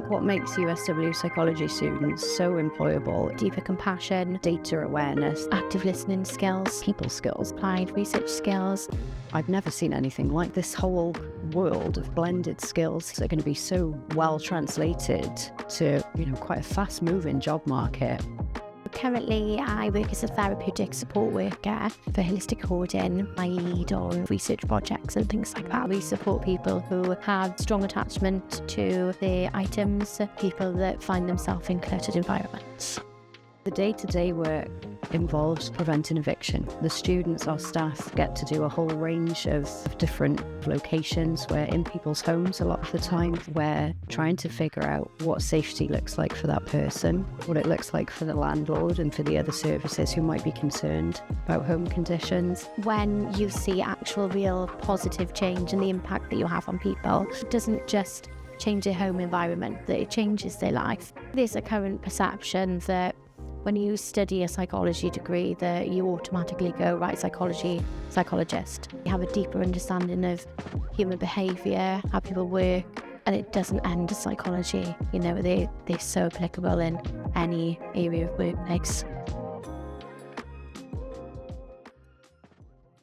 think what makes USW psychology students so employable: deeper compassion, data awareness, active listening skills, people skills, applied research skills. I've never seen anything like this. Whole world of blended skills that are going to be so well translated to, quite a fast moving job market. Currently, I work as a therapeutic support worker for holistic coding. I lead on research projects and things like that. We support people who have strong attachment to their items, people that find themselves in cluttered environments. The day-to-day work involves preventing eviction. The students, our staff, get to do a whole range of different locations. We're in people's homes a lot of the time. We're trying to figure out what safety looks like for that person, what it looks like for the landlord and for the other services who might be concerned about home conditions. When you see actual real positive change and the impact that you have on people, it doesn't just change their home environment, that it changes their life. There's a current perception that when you study a psychology degree that you automatically go, right, psychologist. You have a deeper understanding of human behaviour, how people work, and it doesn't end as psychology. They're so applicable in any area of workplace.